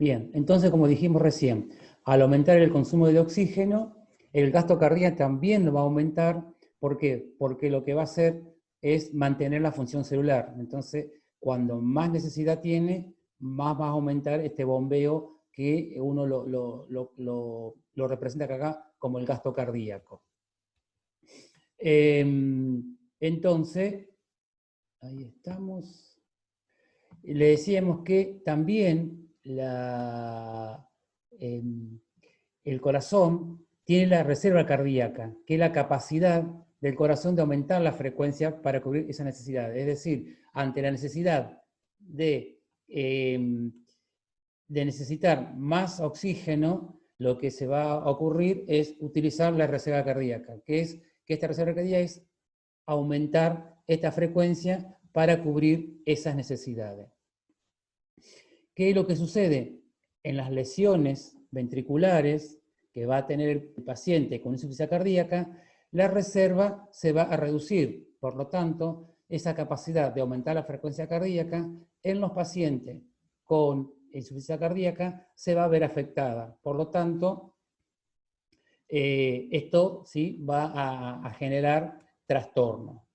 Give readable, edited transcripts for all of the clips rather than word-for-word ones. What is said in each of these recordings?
Bien, entonces como dijimos recién, al aumentar el consumo de oxígeno, el gasto cardíaco también lo va a aumentar. ¿Por qué? Porque lo que va a hacer es mantener la función celular. Entonces, cuando más necesidad tiene, más va a aumentar este bombeo que uno lo representa acá como el gasto cardíaco. Entonces, ahí estamos. Le decíamos que también el corazón tiene la reserva cardíaca, que es la capacidad del corazón de aumentar la frecuencia para cubrir esa necesidad. Es decir, ante la necesidad de necesitar más oxígeno, lo que se va a ocurrir es utilizar la reserva cardíaca, que esta reserva cardíaca es aumentar esta frecuencia para cubrir esas necesidades. ¿Qué es lo que sucede? En las lesiones ventriculares que va a tener el paciente con insuficiencia cardíaca, la reserva se va a reducir. Por lo tanto, esa capacidad de aumentar la frecuencia cardíaca en los pacientes con insuficiencia cardíaca se va a ver afectada. Por lo tanto, esto sí va a generar trastorno.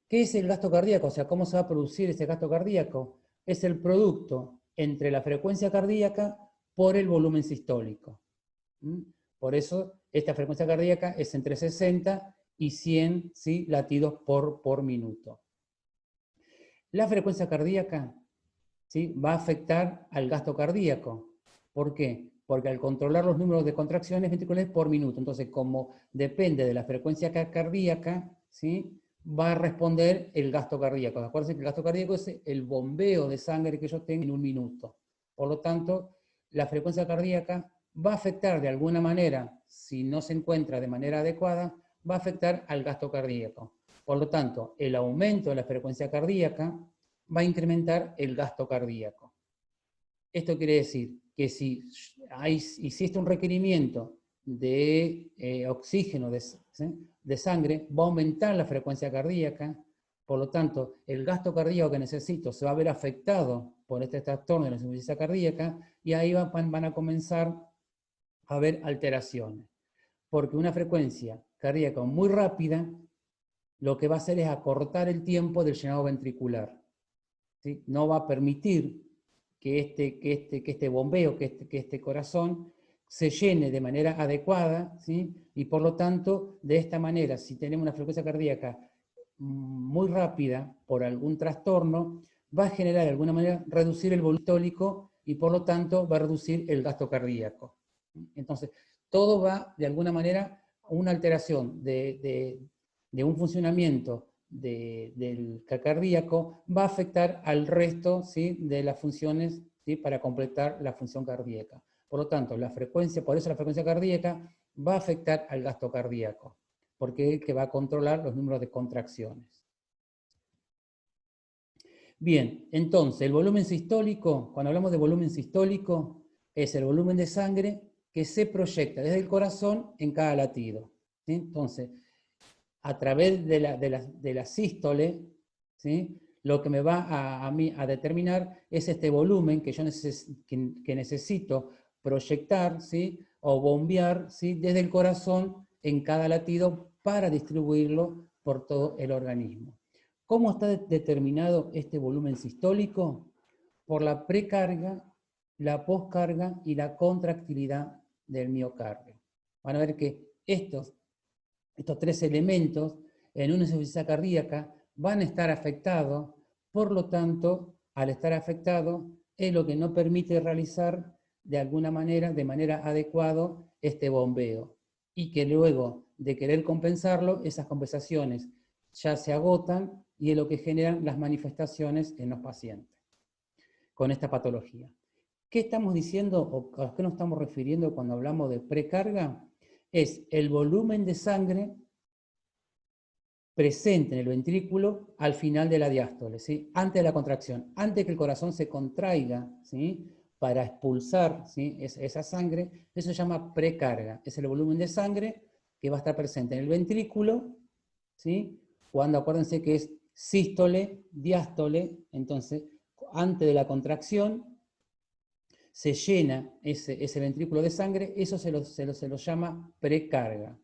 ¿Qué es el gasto cardíaco? O sea, ¿cómo se va a producir ese gasto cardíaco? Es el producto entre la frecuencia cardíaca por el volumen sistólico. Por eso, esta frecuencia cardíaca es entre 60 y 100 ¿sí? latidos por minuto. La frecuencia cardíaca ¿sí? va a afectar al gasto cardíaco. ¿Por qué? Porque al controlar los números de contracciones ventriculares por minuto, entonces como depende de la frecuencia cardíaca, ¿sí? va a responder el gasto cardíaco. Acuérdense que el gasto cardíaco es el bombeo de sangre que yo tengo en un minuto. Por lo tanto, la frecuencia cardíaca va a afectar de alguna manera, si no se encuentra de manera adecuada, va a afectar al gasto cardíaco. Por lo tanto, el aumento de la frecuencia cardíaca va a incrementar el gasto cardíaco. Esto quiere decir que si existe un requerimiento de oxígeno de sangre, va a aumentar la frecuencia cardíaca, por lo tanto, el gasto cardíaco que necesito se va a ver afectado por este trastorno de la insuficiencia cardíaca, y ahí van a comenzar a haber alteraciones. Porque una frecuencia cardíaca muy rápida, lo que va a hacer es acortar el tiempo del llenado ventricular. ¿Sí? No va a permitir que este bombeo, que este corazón se llene de manera adecuada, ¿sí? Y por lo tanto, de esta manera, si tenemos una frecuencia cardíaca muy rápida por algún trastorno, va a generar de alguna manera reducir el volumen sistólico y por lo tanto va a reducir el gasto cardíaco. Entonces, todo va de alguna manera a una alteración de un funcionamiento del cardíaco, va a afectar al resto ¿sí? de las funciones ¿sí? para completar la función cardíaca. Por lo tanto, por eso la frecuencia cardíaca va a afectar al gasto cardíaco, porque es el que va a controlar los números de contracciones. Bien, entonces, el volumen sistólico, cuando hablamos de volumen sistólico, es el volumen de sangre que se proyecta desde el corazón en cada latido. ¿Sí? Entonces, a través de la sístole, ¿sí? Lo que me va a mí a determinar es este volumen que yo que necesito proyectar, ¿sí? O bombear, ¿sí? Desde el corazón en cada latido para distribuirlo por todo el organismo. ¿Cómo está determinado este volumen sistólico? Por la precarga, la poscarga y la contractilidad del miocardio. Van a ver que estos tres elementos en una insuficiencia cardíaca van a estar afectados, por lo tanto, al estar afectados, es lo que no permite realizar de alguna manera, de manera adecuada, este bombeo. Y que luego de querer compensarlo, esas compensaciones ya se agotan y es lo que generan las manifestaciones en los pacientes con esta patología. ¿Qué estamos diciendo o a qué nos estamos refiriendo cuando hablamos de precarga? Es el volumen de sangre presente en el ventrículo al final de la diástole, ¿sí? Antes de la contracción, antes que el corazón se contraiga, ¿sí? Para expulsar, ¿sí? esa sangre, eso se llama precarga, es el volumen de sangre que va a estar presente en el ventrículo, ¿sí? Cuando acuérdense que es sístole, diástole, entonces antes de la contracción, se llena ese ventrículo de sangre, eso se lo llama precarga.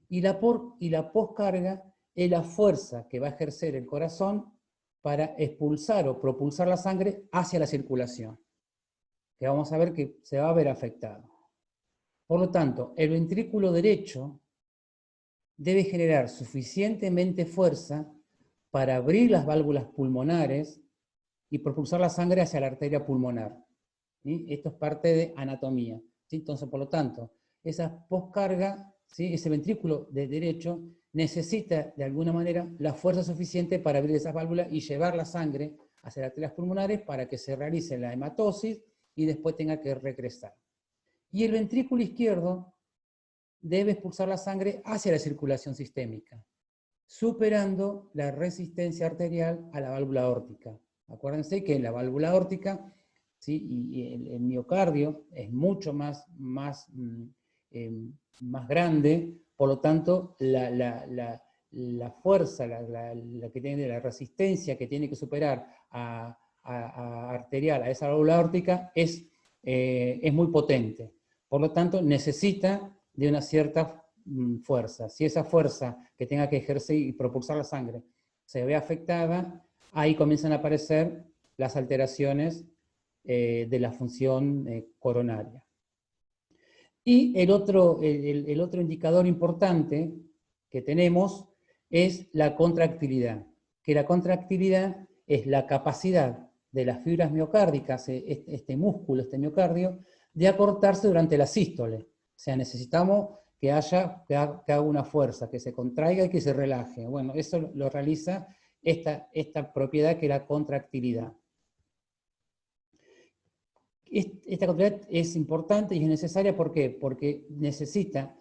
Y la poscarga es la fuerza que va a ejercer el corazón para expulsar o propulsar la sangre hacia la circulación, que vamos a ver que se va a ver afectado. Por lo tanto, el ventrículo derecho debe generar suficientemente fuerza para abrir las válvulas pulmonares y propulsar la sangre hacia la arteria pulmonar. ¿Sí? Esto es parte de anatomía. ¿Sí? Entonces, por lo tanto, esa poscarga, ¿sí? Ese ventrículo de derecho necesita de alguna manera la fuerza suficiente para abrir esas válvulas y llevar la sangre hacia las arterias pulmonares para que se realice la hematosis y después tenga que regresar. Y el ventrículo izquierdo debe expulsar la sangre hacia la circulación sistémica, superando la resistencia arterial a la válvula aórtica. Acuérdense que la válvula aórtica, ¿sí? y el miocardio es mucho más grande, por lo tanto, la fuerza, que tiene, la resistencia que tiene que superar arterial a esa válvula aórtica es muy potente. Por lo tanto, necesita de una cierta fuerza. Si esa fuerza que tenga que ejercer y propulsar la sangre se ve afectada, ahí comienzan a aparecer las alteraciones de la función coronaria. Y el otro indicador importante que tenemos es la contractilidad, que la contractilidad es la capacidad de las fibras miocárdicas, este músculo, este miocardio, de acortarse durante la sístole. O sea, necesitamos que haga una fuerza, que se contraiga y que se relaje. Bueno, eso lo realiza esta propiedad que es la contractilidad. Esta contractilidad es importante y es necesaria, ¿por qué? Porque necesita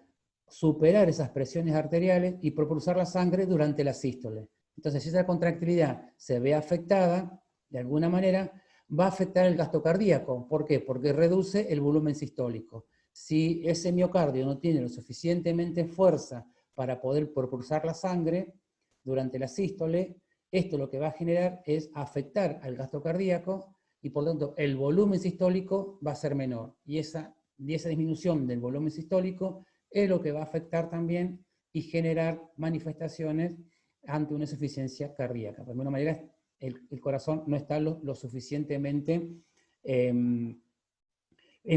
superar esas presiones arteriales y propulsar la sangre durante la sístole. Entonces, si esa contractilidad se ve afectada, de alguna manera, va a afectar el gasto cardíaco. ¿Por qué? Porque reduce el volumen sistólico. Si ese miocardio no tiene lo suficientemente fuerza para poder propulsar la sangre durante la sístole, esto lo que va a generar es afectar al gasto cardíaco y por lo tanto el volumen sistólico va a ser menor. Y esa disminución del volumen sistólico es lo que va a afectar también y generar manifestaciones ante una insuficiencia cardíaca. De alguna manera, el corazón no está lo suficientemente en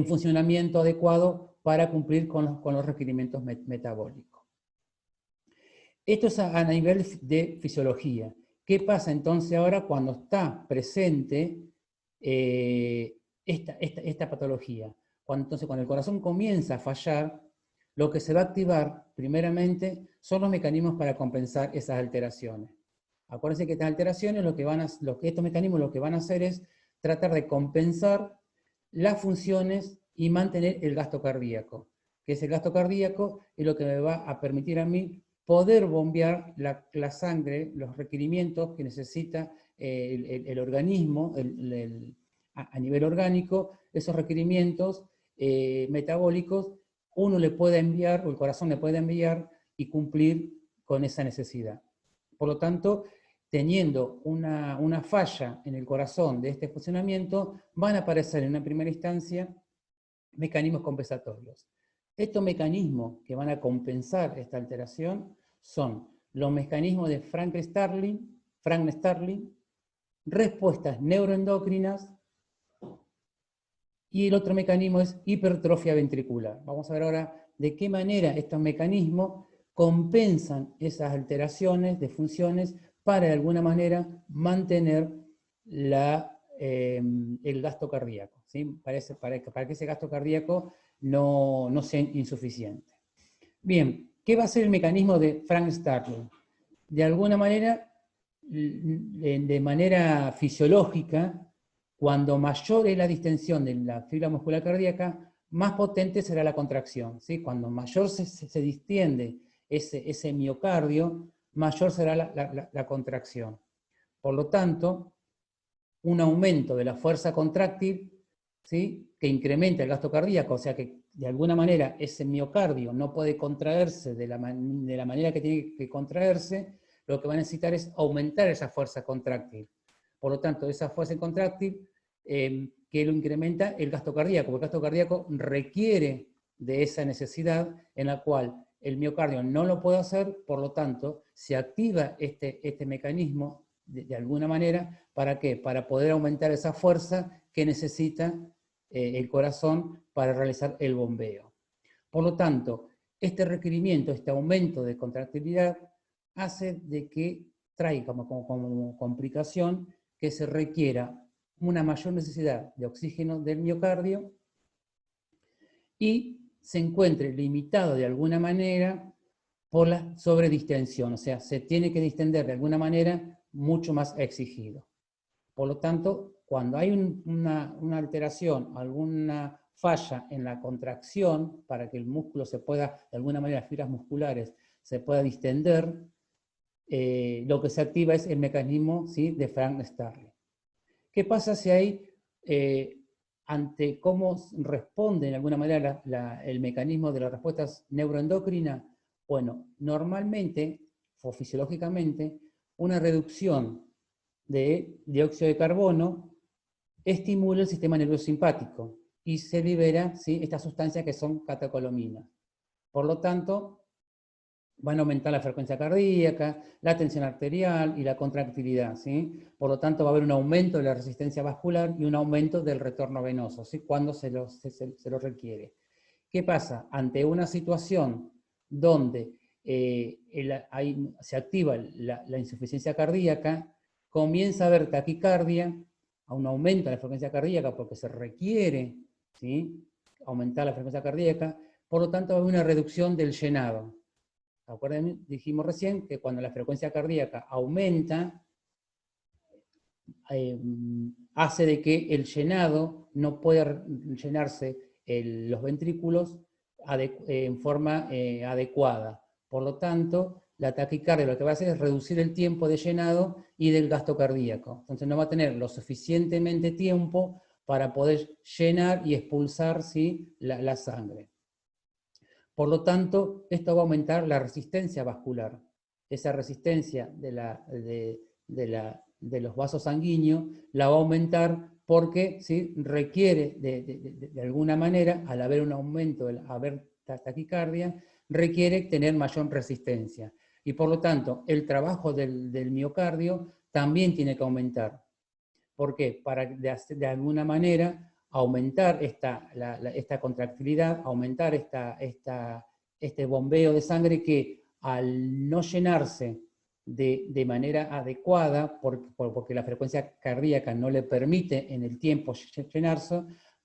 funcionamiento adecuado para cumplir con los requerimientos metabólicos. Esto es a nivel de fisiología. ¿Qué pasa entonces ahora cuando está presente esta patología? Entonces, cuando el corazón comienza a fallar, lo que se va a activar, primeramente, son los mecanismos para compensar esas alteraciones. Acuérdense que estas alteraciones, estos mecanismos lo que van a hacer es tratar de compensar las funciones y mantener el gasto cardíaco, que es el gasto cardíaco y lo que me va a permitir a mí poder bombear la sangre, los requerimientos que necesita el organismo a nivel orgánico, esos requerimientos metabólicos, uno le puede enviar, o el corazón le puede enviar y cumplir con esa necesidad. Por lo tanto, teniendo una falla en el corazón de este funcionamiento, van a aparecer en una primera instancia mecanismos compensatorios. Estos mecanismos que van a compensar esta alteración son los mecanismos de Frank-Starling, respuestas neuroendocrinas, y el otro mecanismo es hipertrofia ventricular. Vamos a ver ahora de qué manera estos mecanismos compensan esas alteraciones de funciones para de alguna manera mantener el gasto cardíaco, ¿sí? para que ese gasto cardíaco no sea insuficiente. Bien, ¿qué va a ser el mecanismo de Frank-Starling? De alguna manera, de manera fisiológica, cuando mayor es la distensión de la fibra muscular cardíaca, más potente será la contracción, ¿sí? Cuando mayor se distiende ese miocardio, mayor será la contracción. Por lo tanto, un aumento de la fuerza contráctil, ¿sí? Que incrementa el gasto cardíaco, o sea que de alguna manera ese miocardio no puede contraerse de la manera que tiene que contraerse, lo que va a necesitar es aumentar esa fuerza contráctil. Por lo tanto, esa fuerza contráctil que lo incrementa el gasto cardíaco, porque el gasto cardíaco requiere de esa necesidad en la cual el miocardio no lo puede hacer, por lo tanto, se activa este mecanismo de alguna manera. ¿Para qué? Para poder aumentar esa fuerza que necesita el corazón para realizar el bombeo. Por lo tanto, este requerimiento, este aumento de contractilidad, hace de que traiga como complicación que se requiera una mayor necesidad de oxígeno del miocardio y se encuentre limitado de alguna manera por la sobredistensión, o sea, se tiene que distender de alguna manera mucho más exigido. Por lo tanto, cuando hay una alteración, alguna falla en la contracción para que el músculo se pueda, de alguna manera, las fibras musculares se pueda distender, lo que se activa es el mecanismo, ¿sí?, de Frank-Starling. ¿Qué pasa si hay, ante cómo responde de alguna manera el mecanismo de las respuestas neuroendocrinas? Bueno, normalmente, o fisiológicamente, una reducción de dióxido de carbono estimula el sistema nervioso simpático y se libera, ¿sí?, estas sustancias que son catecolaminas. Por lo tanto, van a aumentar la frecuencia cardíaca, la tensión arterial y la contractilidad, ¿sí? Por lo tanto, va a haber un aumento de la resistencia vascular y un aumento del retorno venoso, ¿sí?, cuando se lo requiere. ¿Qué pasa? Ante una situación donde se activa la insuficiencia cardíaca, comienza a haber taquicardia, a un aumento de la frecuencia cardíaca porque se requiere, ¿sí?, aumentar la frecuencia cardíaca, por lo tanto va a haber una reducción del llenado. Acuérdense, dijimos recién que cuando la frecuencia cardíaca aumenta, hace de que el llenado no pueda llenarse los ventrículos en forma adecuada. Por lo tanto, la taquicardia lo que va a hacer es reducir el tiempo de llenado y del gasto cardíaco. Entonces no va a tener lo suficientemente tiempo para poder llenar y expulsar, ¿sí?, la sangre. Por lo tanto, esto va a aumentar la resistencia vascular. Esa resistencia de los vasos sanguíneos la va a aumentar porque, ¿sí?, requiere de alguna manera, al haber un aumento, al haber taquicardia, requiere tener mayor resistencia. Y por lo tanto, el trabajo del miocardio también tiene que aumentar. ¿Por qué? Para de alguna manera aumentar esta contractilidad, aumentar este bombeo de sangre que al no llenarse de manera adecuada, porque la frecuencia cardíaca no le permite en el tiempo llenarse,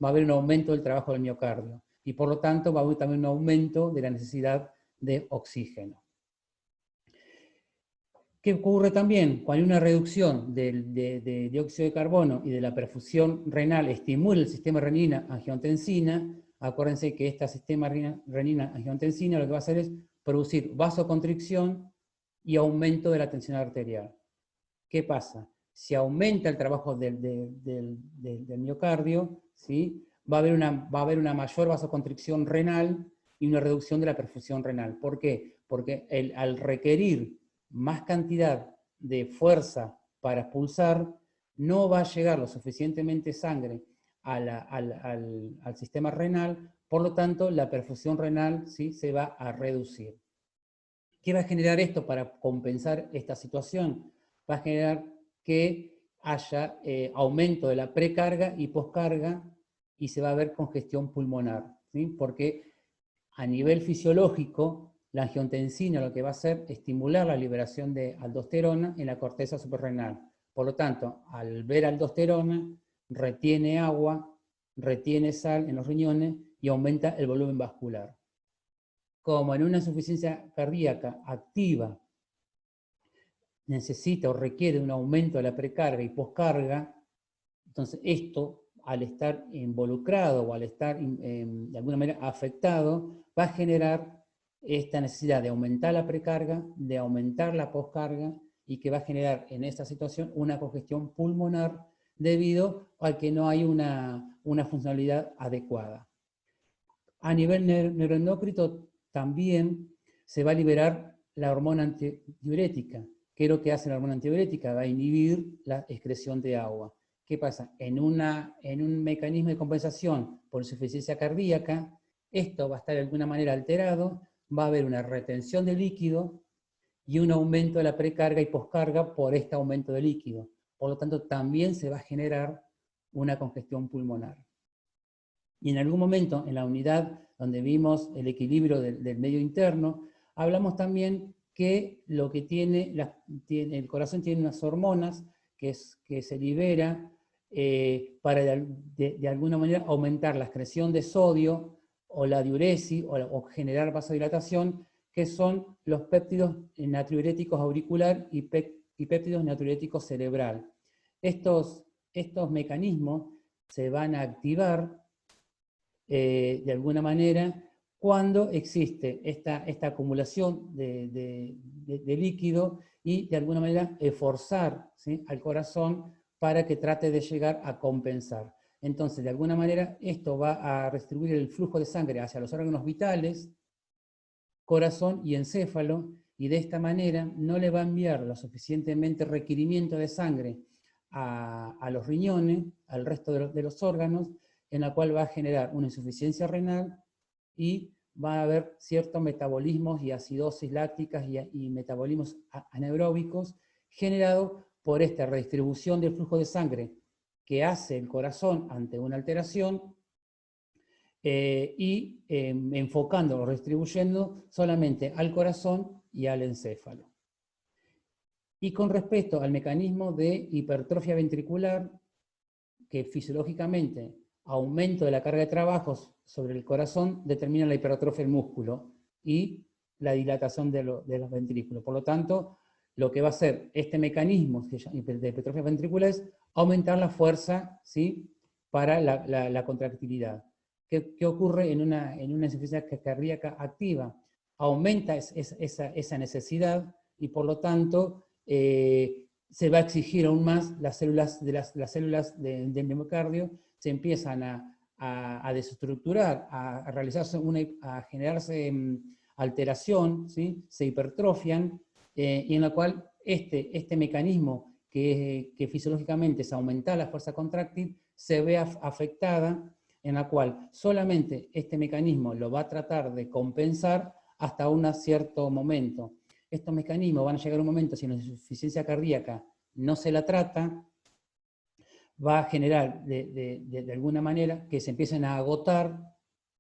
va a haber un aumento del trabajo del miocardio. Y por lo tanto va a haber también un aumento de la necesidad de oxígeno. ¿Qué ocurre también? Cuando hay una reducción de dióxido de carbono y de la perfusión renal, estimula el sistema renina-angiotensina. Acuérdense que este sistema renina-angiotensina lo que va a hacer es producir vasoconstricción y aumento de la tensión arterial. ¿Qué pasa? Si aumenta el trabajo del miocardio, ¿sí?, va a haber una mayor vasoconstricción renal y una reducción de la perfusión renal. ¿Por qué? Porque al requerir más cantidad de fuerza para expulsar, no va a llegar lo suficientemente sangre al sistema renal, por lo tanto la perfusión renal, ¿sí?, se va a reducir. ¿Qué va a generar esto para compensar esta situación? Va a generar que haya aumento de la precarga y poscarga y se va a ver congestión pulmonar, ¿sí?, porque a nivel fisiológico la angiotensina lo que va a hacer es estimular la liberación de aldosterona en la corteza suprarrenal. Por lo tanto, al ver aldosterona, retiene agua, retiene sal en los riñones y aumenta el volumen vascular. Como en una insuficiencia cardíaca activa necesita o requiere un aumento de la precarga y poscarga, entonces esto, al estar involucrado o al estar de alguna manera afectado, va a generar esta necesidad de aumentar la precarga, de aumentar la poscarga, y que va a generar en esta situación una congestión pulmonar debido a que no hay una funcionalidad adecuada. A nivel neuroendocrino también se va a liberar la hormona antidiurética. ¿Qué es lo que hace la hormona antidiurética? Va a inhibir la excreción de agua. ¿qué pasa? En un mecanismo de compensación por insuficiencia cardíaca, esto va a estar de alguna manera alterado, va a haber una retención de líquido y un aumento de la precarga y poscarga por este aumento de líquido. Por lo tanto, también se va a generar una congestión pulmonar. Y en algún momento, en la unidad donde vimos el equilibrio del medio interno, hablamos también que lo que el corazón tiene unas hormonas que se libera para de alguna manera aumentar la excreción de sodio o la diuresis o generar vasodilatación, que son los péptidos natriuréticos auricular y péptidos natriuréticos cerebral. Estos mecanismos se van a activar de alguna manera cuando existe esta acumulación de líquido y de alguna manera forzar, ¿sí?, al corazón para que trate de llegar a compensar. Entonces, de alguna manera, esto va a redistribuir el flujo de sangre hacia los órganos vitales, corazón y encéfalo, y de esta manera no le va a enviar lo suficientemente requerimiento de sangre a los riñones, al resto de los órganos, en la cual va a generar una insuficiencia renal y va a haber ciertos metabolismos y acidosis lácticas y metabolismos anaeróbicos generados por esta redistribución del flujo de sangre que hace el corazón ante una alteración enfocando o redistribuyendo solamente al corazón y al encéfalo. Y con respecto al mecanismo de hipertrofia ventricular, que fisiológicamente aumento de la carga de trabajo sobre el corazón determina la hipertrofia del músculo y la dilatación de los ventrículos. Por lo tanto, lo que va a hacer este mecanismo de hipertrofia ventricular es aumentar la fuerza, ¿sí?, para la contractilidad. ¿Qué ocurre en una insuficiencia cardíaca activa? Aumenta esa necesidad y por lo tanto se va a exigir aún más las células del miocardio, se empiezan a desestructurar, a generarse alteración, ¿sí?, se hipertrofian, y en la cual este mecanismo que fisiológicamente es aumentar la fuerza contráctil, se ve afectada, en la cual solamente este mecanismo lo va a tratar de compensar hasta un cierto momento. Estos mecanismos van a llegar a un momento, si la insuficiencia cardíaca no se la trata, va a generar de alguna manera que se empiecen a agotar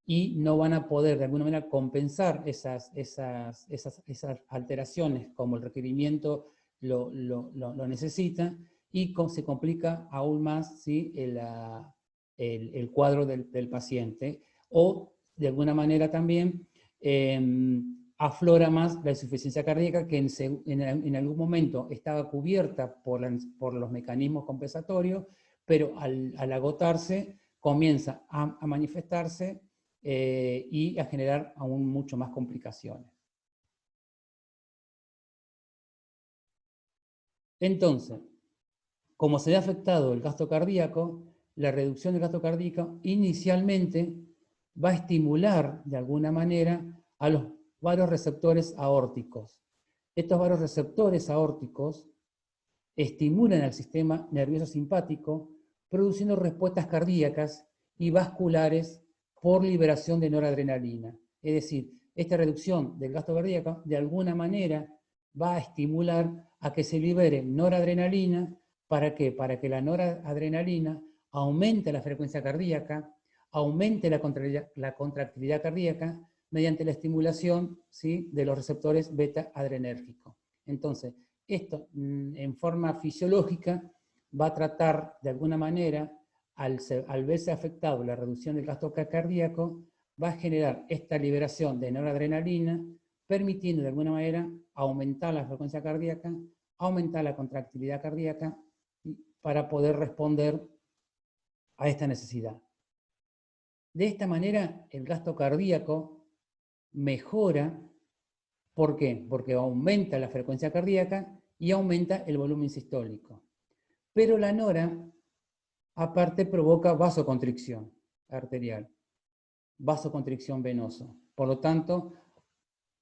y no van a poder de alguna manera compensar esas alteraciones como el requerimiento lo necesita, y se complica aún más, ¿sí?, el cuadro del paciente, o de alguna manera también aflora más la insuficiencia cardíaca que en algún momento estaba cubierta por los mecanismos compensatorios, pero al agotarse comienza a manifestarse y a generar aún mucho más complicaciones. Entonces, como se ve afectado el gasto cardíaco, la reducción del gasto cardíaco inicialmente va a estimular de alguna manera a los vasoreceptores aórticos. Estos vasoreceptores aórticos estimulan al sistema nervioso simpático, produciendo respuestas cardíacas y vasculares por liberación de noradrenalina. Es decir, esta reducción del gasto cardíaco de alguna manera va a estimular a que se libere noradrenalina. ¿Para qué? Para que la noradrenalina aumente la frecuencia cardíaca, aumente la contractilidad cardíaca mediante la estimulación, ¿sí?, de los receptores beta adrenérgicos. Entonces, esto en forma fisiológica va a tratar de alguna manera, al verse afectado la reducción del gasto cardíaco, va a generar esta liberación de noradrenalina, permitiendo de alguna manera aumentar la frecuencia cardíaca, aumentar la contractilidad cardíaca para poder responder a esta necesidad. De esta manera, el gasto cardíaco mejora. ¿Por qué? Porque aumenta la frecuencia cardíaca y aumenta el volumen sistólico. Pero la nora, aparte, provoca vasoconstricción arterial, vasoconstricción venosa. Por lo tanto,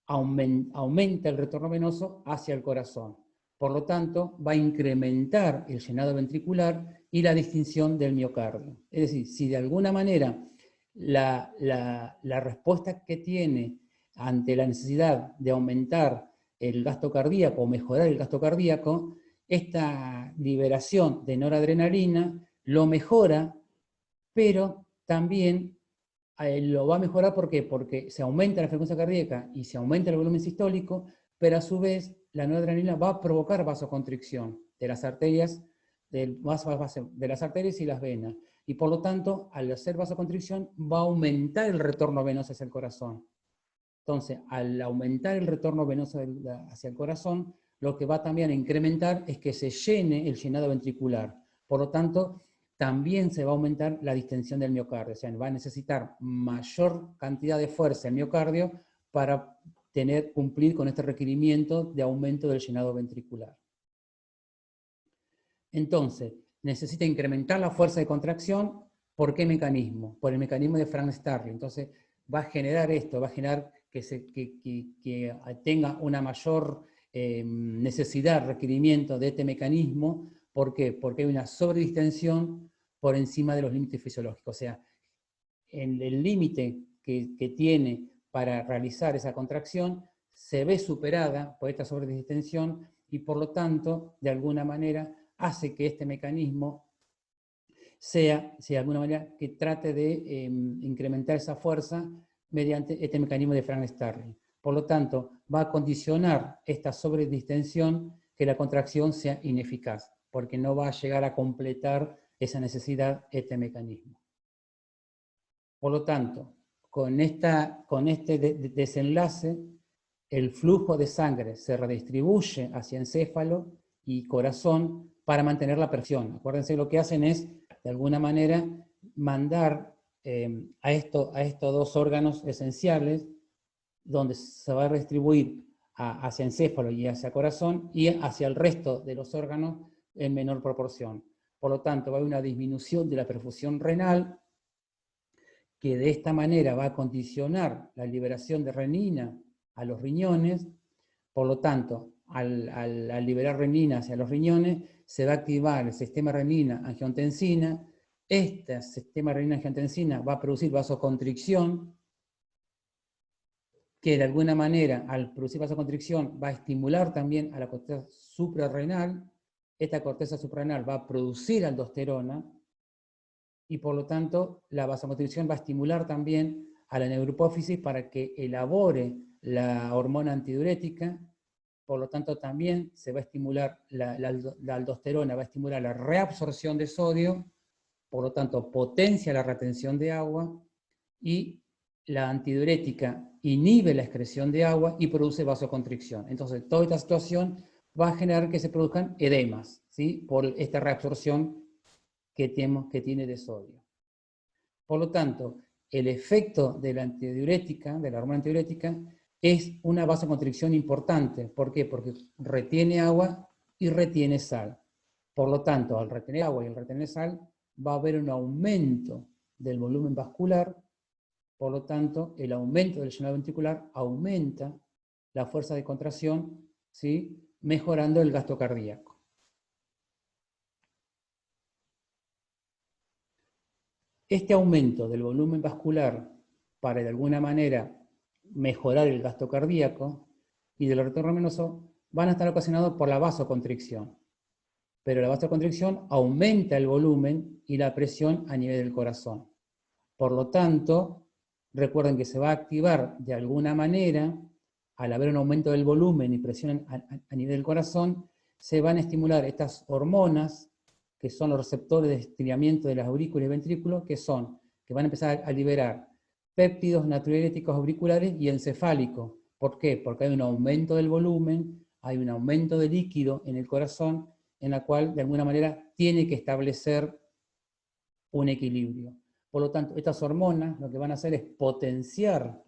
aumenta el retorno venoso hacia el corazón. Por lo tanto, va a incrementar el llenado ventricular y la distinción del miocardio. Es decir, si de alguna manera la respuesta que tiene ante la necesidad de aumentar el gasto cardíaco o mejorar el gasto cardíaco, esta liberación de noradrenalina lo mejora, pero también lo va a mejorar. ¿Por qué? Porque se aumenta la frecuencia cardíaca y se aumenta el volumen sistólico, pero a su vez la noradrenalina va a provocar vasoconstricción de las arterias, de las arterias y las venas. Y por lo tanto, al hacer vasoconstricción, va a aumentar el retorno venoso hacia el corazón. Entonces, al aumentar el retorno venoso hacia el corazón, lo que va también a incrementar es que se llene el llenado ventricular. Por lo tanto, también se va a aumentar la distensión del miocardio. O sea, va a necesitar mayor cantidad de fuerza el miocardio para cumplir con este requerimiento de aumento del llenado ventricular. Entonces, necesita incrementar la fuerza de contracción. ¿Por qué mecanismo? Por el mecanismo de Frank-Starling. Entonces, va a generar esto, va a generar que tenga una mayor necesidad, requerimiento de este mecanismo. ¿Por qué? Porque hay una sobredistensión por encima de los límites fisiológicos. O sea, en el límite que tiene para realizar esa contracción se ve superada por esta sobredistensión y por lo tanto, de alguna manera, hace que este mecanismo sea de alguna manera, que trate de incrementar esa fuerza mediante este mecanismo de Frank-Starling. Por lo tanto, va a condicionar esta sobredistensión que la contracción sea ineficaz, porque no va a llegar a completar esa necesidad este mecanismo. Por lo tanto, con este desenlace, el flujo de sangre se redistribuye hacia encéfalo y corazón para mantener la presión. Acuérdense, lo que hacen es, de alguna manera, mandar a estos dos órganos esenciales, donde se va a redistribuir hacia encéfalo y hacia corazón, y hacia el resto de los órganos en menor proporción. Por lo tanto, va a haber una disminución de la perfusión renal, que de esta manera va a condicionar la liberación de renina a los riñones. Por lo tanto, al liberar renina hacia los riñones, se va a activar el sistema renina-angiotensina. Este sistema renina-angiotensina va a producir vasoconstricción, que de alguna manera, al producir vasoconstricción, va a estimular también a la corteza suprarrenal. Esta corteza suprarrenal va a producir aldosterona, y por lo tanto la vasoconstricción va a estimular también a la neurohipófisis para que elabore la hormona antidiurética. Por lo tanto, también se va a estimular la aldosterona, va a estimular la reabsorción de sodio, por lo tanto potencia la retención de agua, y la antidiurética inhibe la excreción de agua y produce vasoconstricción. Entonces, toda esta situación va a generar que se produzcan edemas, ¿sí? Por esta reabsorción que tiene de sodio. Por lo tanto, el efecto de la antidiurética, de la hormona antidiurética, es una vasoconstricción importante. ¿Por qué? Porque retiene agua y retiene sal. Por lo tanto, al retener agua y al retener sal, va a haber un aumento del volumen vascular. Por lo tanto, el aumento del llenado ventricular aumenta la fuerza de contracción, ¿sí? Mejorando el gasto cardíaco. Este aumento del volumen vascular para de alguna manera mejorar el gasto cardíaco y del retorno venoso van a estar ocasionados por la vasoconstricción. Pero la vasoconstricción aumenta el volumen y la presión a nivel del corazón. Por lo tanto, recuerden que se va a activar de alguna manera, al haber un aumento del volumen y presión a nivel del corazón, se van a estimular estas hormonas, que son los receptores de estiramiento de las aurículas y ventrículos, que van a empezar a liberar péptidos natriuréticos auriculares y encefálicos. ¿Por qué? Porque hay un aumento del volumen, hay un aumento de líquido en el corazón, en la cual de alguna manera tiene que establecer un equilibrio. Por lo tanto, estas hormonas lo que van a hacer es potenciar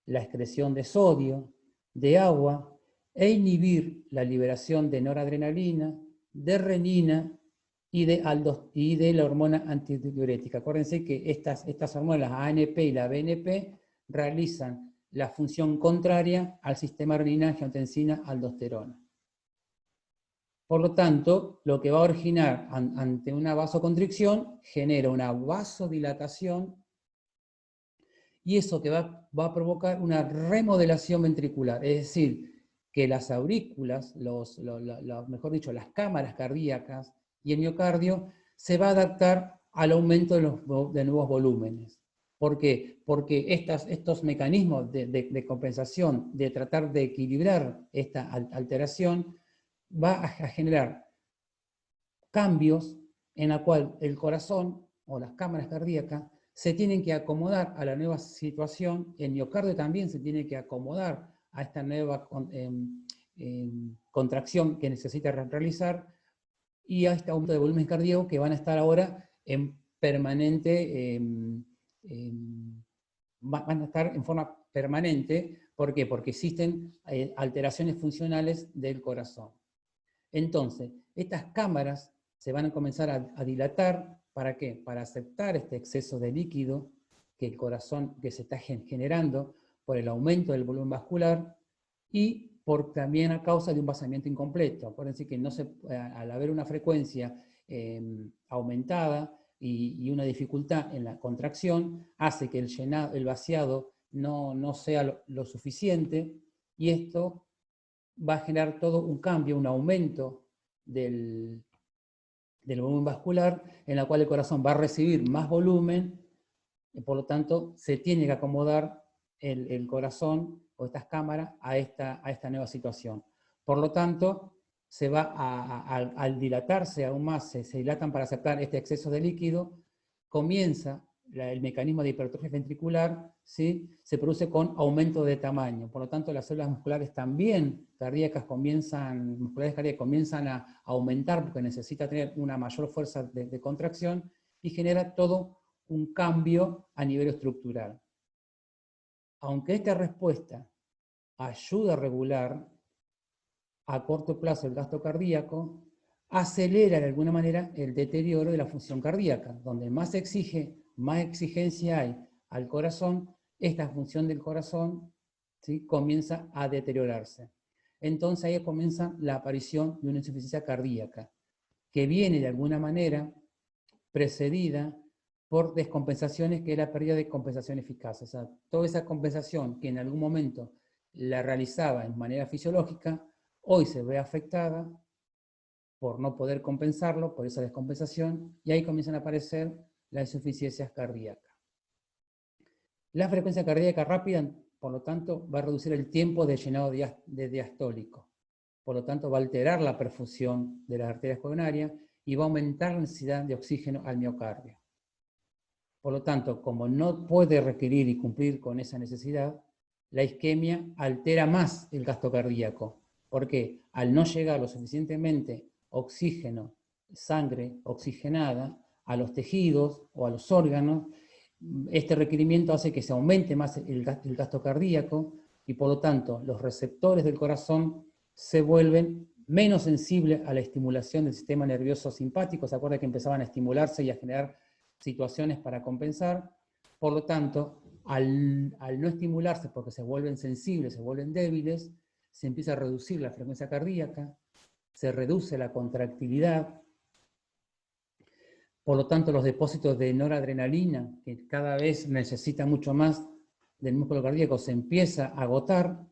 la excreción de sodio, de agua, e inhibir la liberación de noradrenalina, de renina y de la hormona antidiurética. Acuérdense que estas hormonas, la ANP y la BNP, realizan la función contraria al sistema renina-angiotensina-aldosterona. Por lo tanto, lo que va a originar ante una vasoconstricción genera una vasodilatación, y eso que va a provocar una remodelación ventricular, es decir, que las aurículas, mejor dicho, las cámaras cardíacas y el miocardio se va a adaptar al aumento de nuevos volúmenes. ¿Por qué? Porque estos mecanismos de compensación, de tratar de equilibrar esta alteración, va a generar cambios en la cual el corazón o las cámaras cardíacas se tienen que acomodar a la nueva situación, el miocardio también se tiene que acomodar a esta nueva contracción que necesita realizar, y a este aumento de volumen cardíaco que van a estar ahora en permanente, van a estar en forma permanente. ¿Por qué? Porque existen alteraciones funcionales del corazón. Entonces, estas cámaras se van a comenzar a dilatar. ¿Para qué? Para aceptar este exceso de líquido que el corazón, que se está generando por el aumento del volumen vascular, y también a causa de un vaciamiento incompleto. Acuérdense que al haber una frecuencia aumentada y una dificultad en la contracción, hace que el vaciado no sea lo suficiente, y esto va a generar todo un cambio, un aumento del volumen vascular, en la cual el corazón va a recibir más volumen, y por lo tanto se tiene que acomodar el corazón o estas cámaras a esta nueva situación. Por lo tanto, se va al dilatarse aún más, se dilatan para aceptar este exceso de líquido, comienza el mecanismo de hipertrofia ventricular, ¿sí? Se produce con aumento de tamaño. Por lo tanto, las células musculares también cardíacas comienzan a aumentar, porque necesita tener una mayor fuerza de contracción, y genera todo un cambio a nivel estructural. Aunque esta respuesta ayuda a regular a corto plazo el gasto cardíaco, acelera de alguna manera el deterioro de la función cardíaca. Donde más exigencia hay al corazón, esta función del corazón, ¿sí?, comienza a deteriorarse. Entonces ahí comienza la aparición de una insuficiencia cardíaca, que viene de alguna manera precedida por descompensaciones, que es la pérdida de compensación eficaz. O sea, toda esa compensación que en algún momento la realizaba en manera fisiológica, hoy se ve afectada por no poder compensarlo, por esa descompensación, y ahí comienzan a aparecer las insuficiencias cardíacas. La frecuencia cardíaca rápida, por lo tanto, va a reducir el tiempo de llenado diastólico. Por lo tanto, va a alterar la perfusión de las arterias coronarias y va a aumentar la necesidad de oxígeno al miocardio. Por lo tanto, como no puede requerir y cumplir con esa necesidad, la isquemia altera más el gasto cardíaco. ¿Por qué? Al no llegar lo suficientemente oxígeno, sangre oxigenada a los tejidos o a los órganos, este requerimiento hace que se aumente más el gasto cardíaco, y por lo tanto los receptores del corazón se vuelven menos sensibles a la estimulación del sistema nervioso simpático. ¿Se acuerdan que empezaban a estimularse y a generar situaciones para compensar? Por lo tanto, al no estimularse, porque se vuelven sensibles, se vuelven débiles, se empieza a reducir la frecuencia cardíaca, se reduce la contractilidad. Por lo tanto, los depósitos de noradrenalina, que cada vez necesita mucho más del músculo cardíaco, se empieza a agotar,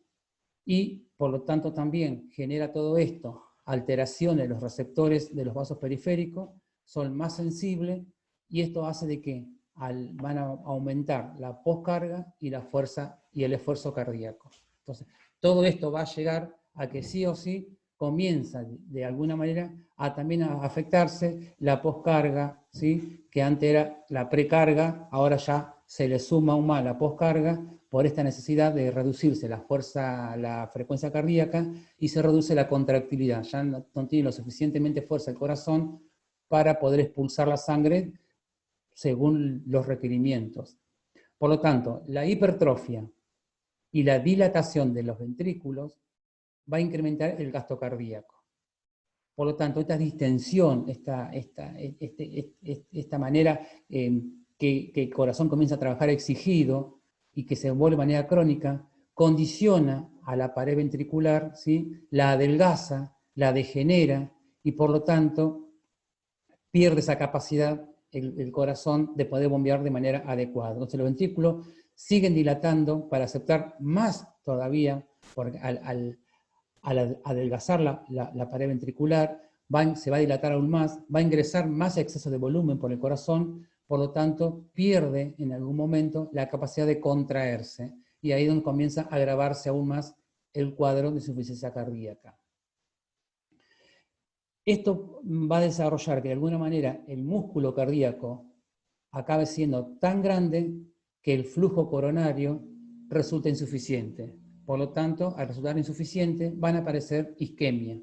y por lo tanto también genera todo esto alteraciones en los receptores de los vasos periféricos, son más sensibles, y esto hace de que van a aumentar la poscarga y la fuerza y el esfuerzo cardíaco. Entonces, todo esto va a llegar a que sí o sí comienza de alguna manera también a afectarse la poscarga, ¿sí?, que antes era la precarga, ahora ya se le suma aún más la poscarga por esta necesidad de reducirse la frecuencia cardíaca, y se reduce la contractilidad. Ya no tiene lo suficientemente fuerza el corazón para poder expulsar la sangre según los requerimientos. Por lo tanto, la hipertrofia y la dilatación de los ventrículos va a incrementar el gasto cardíaco. Por lo tanto, esta distensión, esta manera que el corazón comienza a trabajar exigido y que se vuelve de manera crónica, condiciona a la pared ventricular, ¿sí?, la adelgaza, la degenera, y por lo tanto pierde esa capacidad el corazón de poder bombear de manera adecuada. Entonces los ventrículos siguen dilatando para aceptar más todavía, porque al adelgazar la pared ventricular, se va a dilatar aún más, va a ingresar más exceso de volumen por el corazón, por lo tanto pierde en algún momento la capacidad de contraerse, y ahí es donde comienza a agravarse aún más el cuadro de insuficiencia cardíaca. Esto va a desarrollar que de alguna manera el músculo cardíaco acabe siendo tan grande que el flujo coronario resulta insuficiente. Por lo tanto, al resultar insuficiente, van a aparecer isquemia.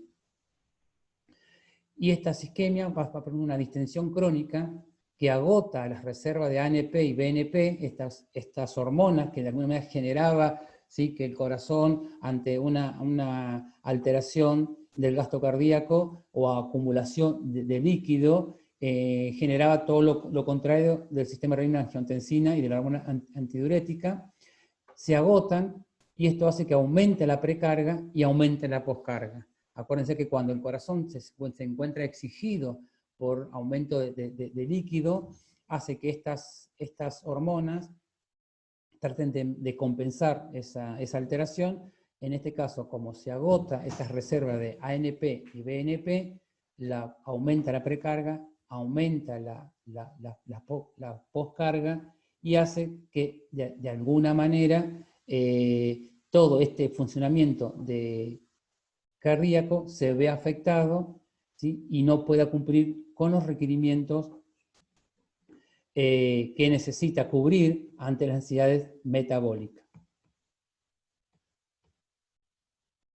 Y esta isquemia va a poner una distensión crónica que agota las reservas de ANP y BNP, estas hormonas que de alguna manera generaba, ¿sí?, que el corazón, ante una alteración del gasto cardíaco o acumulación de líquido, generaba todo lo contrario del sistema renina-angiotensina y de la hormona antidiurética, se agotan, y esto hace que aumente la precarga y aumente la poscarga. Acuérdense que cuando el corazón se encuentra exigido por aumento de líquido, hace que estas hormonas traten de compensar esa alteración. En este caso, como se agota estas reservas de ANP y BNP, aumenta la precarga, aumenta la poscarga, y hace que de alguna manera todo este funcionamiento cardíaco se vea afectado, ¿sí?, y no pueda cumplir con los requerimientos que necesita cubrir ante las necesidades metabólicas.